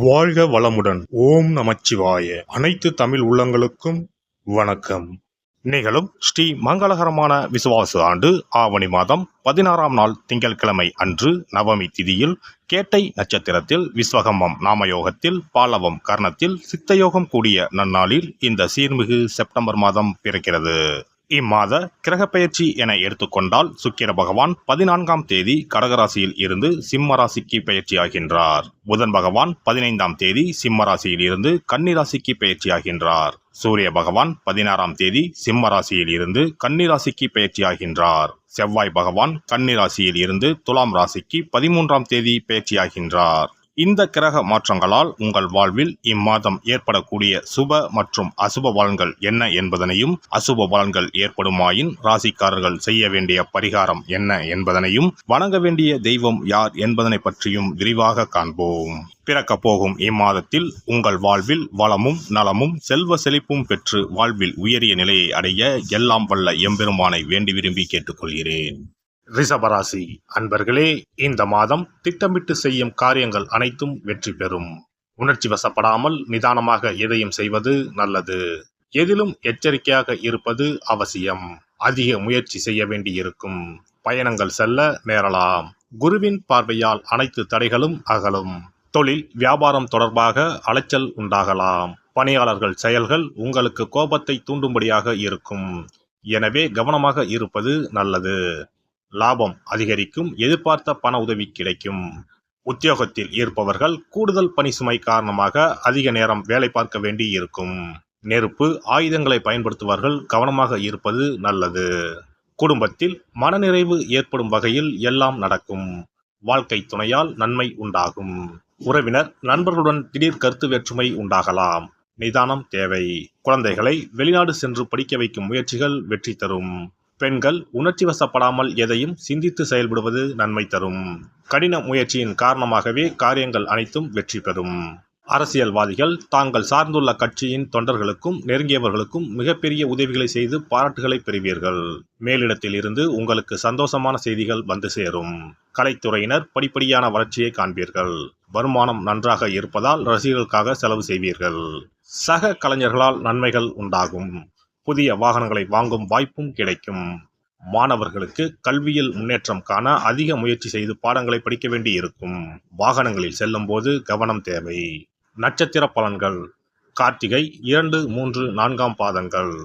வாழ்க வளமுடன். ஓம் நமச்சிவாய. அனைத்து தமிழ் உள்ளங்களுக்கும் வணக்கம். நிகழும் ஸ்ரீ மங்களகரமான விசுவாச ஆண்டு ஆவணி மாதம் 16ஆம் நாள் திங்கட்கிழமை அன்று நவமி திதியில் கேட்டை நட்சத்திரத்தில் விஸ்வகம்பம் நாமயோகத்தில் பாலவம் கர்ணத்தில் சித்தயோகம் கூடிய நன்னாளில் இந்த சீர்மிகு செப்டம்பர் மாதம் பிறக்கிறது. இம்மாத கிரகப்பெயர்ச்சி என எடுத்துக்கொண்டால் சுக்கிர பகவான் 14ஆம் தேதி கடகராசியில் இருந்து சிம்ம ராசிக்கு பயிற்சியாகின்றார். புதன் பகவான் 15ஆம் தேதி சிம்ம ராசியில் இருந்து கன்னிராசிக்கு பயிற்சியாகின்றார். சூரிய பகவான் 16ஆம் தேதி சிம்ம ராசியில் இருந்து கன்னிராசிக்கு பயிற்சியாகின்றார். செவ்வாய் பகவான் கன்னிராசியில் இருந்து துலாம் ராசிக்கு 13ஆம் தேதி பயிற்சியாகின்றார். இந்த கிரக மாற்றங்களால் உங்கள் வாழ்வில் இம்மாதம் ஏற்படக்கூடிய சுப மற்றும் அசுப பலன்கள் என்ன என்பதனையும், அசுப பலன்கள் ஏற்படுமாயின் ராசிக்காரர்கள் செய்ய வேண்டிய பரிகாரம் என்ன என்பதனையும், வணங்க வேண்டிய தெய்வம் யார் என்பதனை பற்றியும் விரிவாக காண்போம். பிறக்கப் போகும் இம்மாதத்தில் உங்கள் வாழ்வில் வளமும் நலமும் செல்வ செழிப்பும் பெற்று வாழ்வில் உயரிய நிலையை அடைய எல்லாம் வல்ல எம்பெருமானை வேண்டி விரும்பி கேட்டுக்கொள்கிறேன். ரிஷபராசி அன்பர்களே, இந்த மாதம் திட்டமிட்டு செய்யும் காரியங்கள் அனைத்தும் வெற்றி பெறும். உணர்ச்சி வசப்படாமல் நிதானமாக எதையும் செய்வது நல்லது. எதிலும் எச்சரிக்கையாக இருப்பது அவசியம். அதிக முயற்சி செய்ய வேண்டியிருக்கும். பயணங்கள் செல்ல நேரலாம். குருவின் பார்வையால் அனைத்து தடைகளும் அகலும். தொழில் வியாபாரம் தொடர்பாக அலைச்சல் உண்டாகலாம். பணியாளர்கள் செயல்கள் உங்களுக்கு கோபத்தை தூண்டும்படியாக இருக்கும். எனவே கவனமாக இருப்பது நல்லது. லாபம் அதிகரிக்கும். எதிர்பார்த்த பண உதவி கிடைக்கும். உத்தியோகத்தில் இருப்பவர்கள் கூடுதல் பணி சுமை காரணமாக அதிக நேரம் வேலை பார்க்க வேண்டி இருக்கும். நெருப்பு ஆயுதங்களை பயன்படுத்துபவர்கள் கவனமாக இருப்பது நல்லது. குடும்பத்தில் மனநிறைவு ஏற்படும் வகையில் எல்லாம் நடக்கும். வாழ்க்கை துணையால் நன்மை உண்டாகும். உறவினர் நண்பர்களுடன் திடீர் கருத்து வேற்றுமை உண்டாகலாம். நிதானம் தேவை. குழந்தைகளை வெளிநாடு சென்று படிக்க வைக்கும் முயற்சிகள் வெற்றி தரும். பெண்கள் உணர்ச்சி வசப்படாமல் எதையும் சிந்தித்து செயல்படுவது நன்மை தரும். கடின முயற்சியின் காரணமாகவே காரியங்கள் அனைத்தும் வெற்றி பெறும். அரசியல்வாதிகள் தாங்கள் சார்ந்துள்ள கட்சியின் தொண்டர்களுக்கும் நெருங்கியவர்களுக்கும் மிகப்பெரிய உதவிகளை செய்து பாராட்டுகளை பெறுவீர்கள். மேலிடத்தில் இருந்து உங்களுக்கு சந்தோஷமான செய்திகள் வந்து சேரும். கலைத்துறையினர் படிப்படியான வளர்ச்சியை காண்பீர்கள். வருமானம் நன்றாக இருப்பதால் ரசிகர்களுக்காக செலவு செய்வீர்கள். சக கலைஞர்களால் நன்மைகள் உண்டாகும். புதிய வாகனங்களை வாங்கும் வாய்ப்பும் கிடைக்கும். மாணவர்களுக்கு கல்வியில் முன்னேற்றம் காண அதிக முயற்சி செய்து பாடங்களை படிக்க வேண்டி இருக்கும். வாகனங்களில் செல்லும் போது கவனம் தேவை. நட்சத்திர பலன்கள். கார்த்திகை 2, 3, 4ஆம் பாதங்கள்.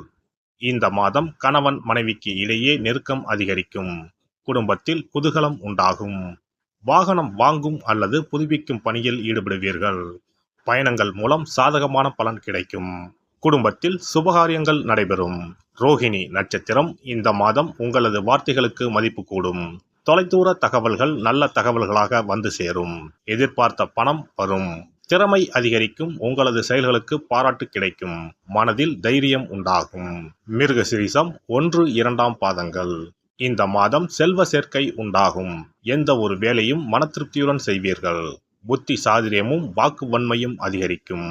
இந்த மாதம் கணவன் மனைவிக்கு இடையே நெருக்கம் அதிகரிக்கும். குடும்பத்தில் குதூகலம் உண்டாகும். வாகனம் வாங்கும் அல்லது புதுப்பிக்கும் பணியில் ஈடுபடுவீர்கள். பயணங்கள் மூலம் சாதகமான பலன் கிடைக்கும். குடும்பத்தில் சுபகாரியங்கள் நடைபெறும். ரோஹிணி நட்சத்திரம். இந்த மாதம் உங்களது வார்த்தைகளுக்கு மதிப்பு கூடும். தொலைதூர தகவல்கள் நல்ல தகவல்களாக வந்து சேரும். எதிர்பார்த்த பணம் வரும். திறமை அதிகரிக்கும். உங்களது செயல்களுக்கு பாராட்டு கிடைக்கும். மனதில் தைரியம் உண்டாகும். மிருகசீரிஷம் 1, 2ஆம் பாதங்கள். இந்த மாதம் செல்வ சேர்க்கை உண்டாகும். எந்த ஒரு வேலையும் மன திருப்தியுடன் செய்வீர்கள். புத்தி சாதுரியமும் வாக்கு வன்மையும் அதிகரிக்கும்.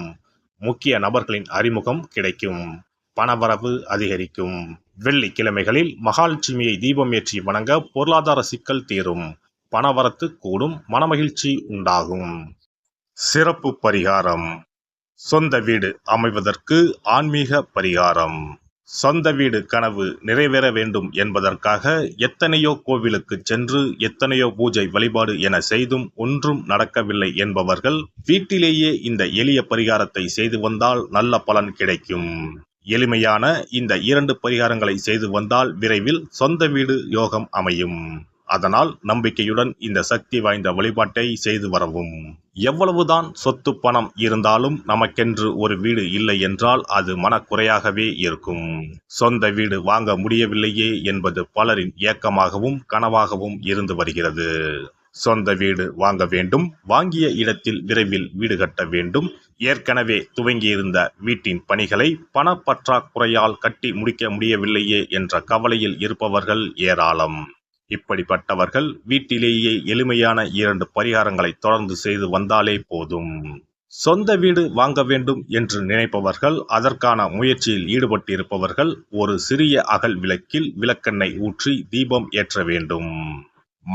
முக்கிய நபர்களின் அறிமுகம் கிடைக்கும். பணவரவு அதிகரிக்கும். வெள்ளிக்கிழமைகளில் மகாலட்சுமியை தீபம் ஏற்றி வணங்க பொருளாதார சிக்கல் தீரும். பணவரத்து கூடும். மனமகிழ்ச்சி உண்டாகும். சிறப்பு பரிகாரம். சொந்த வீடு அமைவதற்கு ஆன்மீக பரிகாரம். சொந்த வீடு கனவு நிறைவேற வேண்டும் என்பதற்காக எத்தனையோ கோவிலுக்கு சென்று எத்தனையோ பூஜை வழிபாடு என செய்தும் ஒன்றும் நடக்கவில்லை என்பவர்கள் வீட்டிலேயே இந்த எளிய பரிகாரத்தை செய்து வந்தால் நல்ல பலன் கிடைக்கும். எளிமையான இந்த 2 பரிகாரங்களை செய்து வந்தால் விரைவில் சொந்த வீடு யோகம் அமையும். அதனால் நம்பிக்கையுடன் இந்த சக்தி வாய்ந்த வழிபாட்டை செய்து வரவும். எவ்வளவுதான் சொத்து பணம் இருந்தாலும் நமக்கென்று ஒரு வீடு இல்லை என்றால் அது மனக்குறையாகவே இருக்கும். சொந்த வீடு வாங்க முடியவில்லையே என்பது பலரின் ஏக்கமாகவும் கனவாகவும் இருந்து வருகிறது. சொந்த வீடு வாங்க வேண்டும். வாங்கிய இடத்தில் விரைவில் வீடு கட்ட வேண்டும். ஏற்கனவே துவங்கியிருந்த வீட்டின் பணிகளை பணப்பற்றாக்குறையால் கட்டி முடிக்க முடியவில்லையே என்ற கவலையில் இருப்பவர்கள் ஏராளம். இப்படிப்பட்டவர்கள் வீட்டிலேயே எளிமையான 2 பரிகாரங்களை தொடர்ந்து செய்து வந்தாலே போதும். சொந்த வீடு வாங்க வேண்டும் என்று நினைப்பவர்கள், அதற்கான முயற்சியில் ஈடுபட்டிருப்பவர்கள் ஒரு சிறிய அகல் விளக்கில் விளக்கெண்ணெய் ஊற்றி தீபம் ஏற்ற வேண்டும்.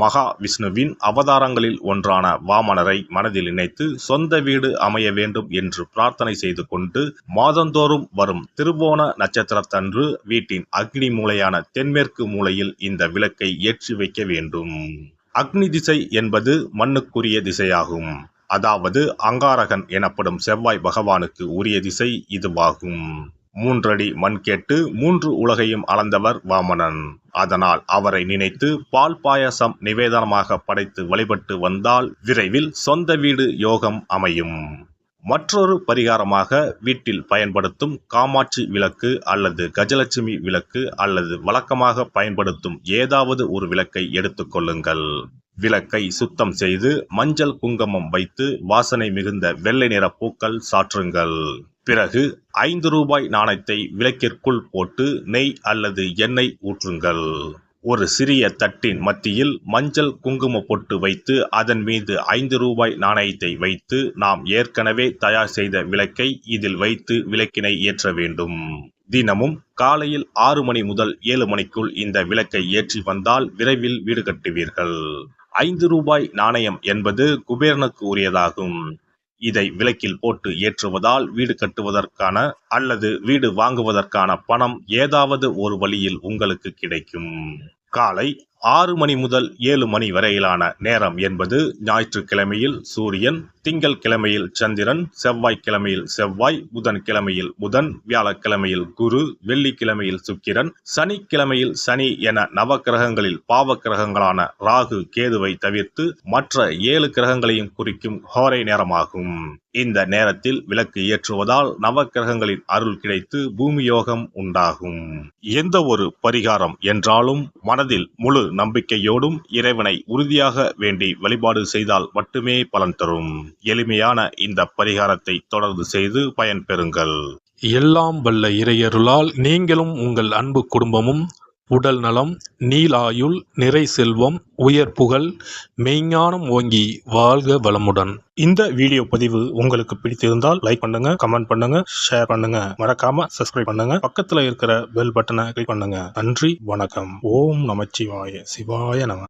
மகாவிஷ்ணுவின் அவதாரங்களில் ஒன்றான வாமனரை மனதில் நினைத்து சொந்த வீடு அமைய வேண்டும் என்று பிரார்த்தனை செய்து கொண்டு மாதந்தோறும் வரும் திருவோண நட்சத்திரத்தன்று வீட்டின் அக்னி மூலையான தென்மேற்கு மூலையில் இந்த விளக்கை ஏற்றி வைக்க வேண்டும். அக்னி திசை என்பது மண்ணுக்குரிய திசையாகும். அதாவது அங்காரகன் எனப்படும் செவ்வாய் பகவானுக்கு உரிய திசை இதுவாகும். 3 அடி மண் கேட்டு 3 உலகையும் அளந்தவர் வாமனன். அதனால் அவரை நினைத்து பால் பாயசம் நிவேதனமாக படைத்து வழிபட்டு வந்தால் விரைவில் சொந்த வீடு யோகம் அமையும். மற்றொரு பரிகாரமாக வீட்டில் பயன்படுத்தும் காமாட்சி விளக்கு அல்லது கஜலட்சுமி விளக்கு அல்லது வழக்கமாக பயன்படுத்தும் ஏதாவது ஒரு விளக்கை எடுத்துக்கொள்ளுங்கள். விளக்கை சுத்தம் செய்து மஞ்சள் குங்குமம் வைத்து வாசனை மிகுந்த வெள்ளை நிற பூக்கள் சாற்றுங்கள். பிறகு 5 ரூபாய் நாணயத்தை விளக்கிற்குள் போட்டு நெய் அல்லது எண்ணெய் ஊற்றுங்கள். ஒரு சிறிய தட்டின் மத்தியில் மஞ்சள் குங்கும பொட்டு வைத்து அதன் மீது 5 ரூபாய் நாணயத்தை வைத்து நாம் ஏற்கனவே தயார் செய்த விளக்கை இதில் வைத்து விளக்கினை ஏற்ற வேண்டும். தினமும் காலையில் 6 மணி முதல் 7 மணிக்குள் இந்த விளக்கை ஏற்றி வந்தால் விரைவில் வீடு கட்டுவீர்கள். 5 ரூபாய் நாணயம் என்பது குபேரனுக்கு உரியதாகும். இதை விளக்கில் போட்டு ஏற்றுவதால் வீடு கட்டுவதற்கான அல்லது வீடு வாங்குவதற்கான பணம் ஏதாவது ஒரு வழியில் உங்களுக்கு கிடைக்கும். காலை 6 மணி முதல் 7 மணி வரையிலான நேரம் என்பது ஞாயிற்றுக்கிழமையில் சூரியன், திங்கள் கிழமையில் சந்திரன், செவ்வாய்க்கிழமையில் செவ்வாய், புதன் கிழமையில் புதன், வியாழக்கிழமையில் குரு, வெள்ளிக்கிழமையில் சுக்கிரன், சனிக்கிழமையில் சனி என நவக்கிரகங்களில் பாவ கிரகங்களான ராகு கேதுவை தவிர்த்து மற்ற 7 கிரகங்களையும் குறிக்கும் ஹோரை நேரமாகும். இந்த நேரத்தில் விளக்கு ஏற்றுவதால் நவக்கிரகங்களின் அருள் கிடைத்து பூமி யோகம் உண்டாகும். எந்த ஒரு பரிகாரம் என்றாலும் மனதில் முழு நம்பிக்கையோடும் இறைவனை உறுதியாக வேண்டி வழிபாடு செய்தால் மட்டுமே பலன் தரும். எளிமையான இந்த பரிகாரத்தை தொடர்ந்து செய்து பயன் பெறுங்கள். எல்லாம் வல்ல இறையருளால் நீங்களும் உங்கள் அன்பு குடும்பமும் உடல் நலம், நீலாயுள், நிறை செல்வம், உயர் புகழ், மெய்ஞானம் ஓங்கி வாழ்க வளமுடன். இந்த வீடியோ பதிவு உங்களுக்கு பிடித்திருந்தால் லைக் பண்ணுங்க, கமெண்ட் பண்ணுங்க, ஷேர் பண்ணுங்க, மறக்காம சப்ஸ்கிரைப் பண்ணுங்க, பக்கத்துல இருக்கிற பெல் பட்டனை கிளிக் பண்ணுங்க. நன்றி, வணக்கம். ஓம் நமச்சிவாய. சிவாய நம.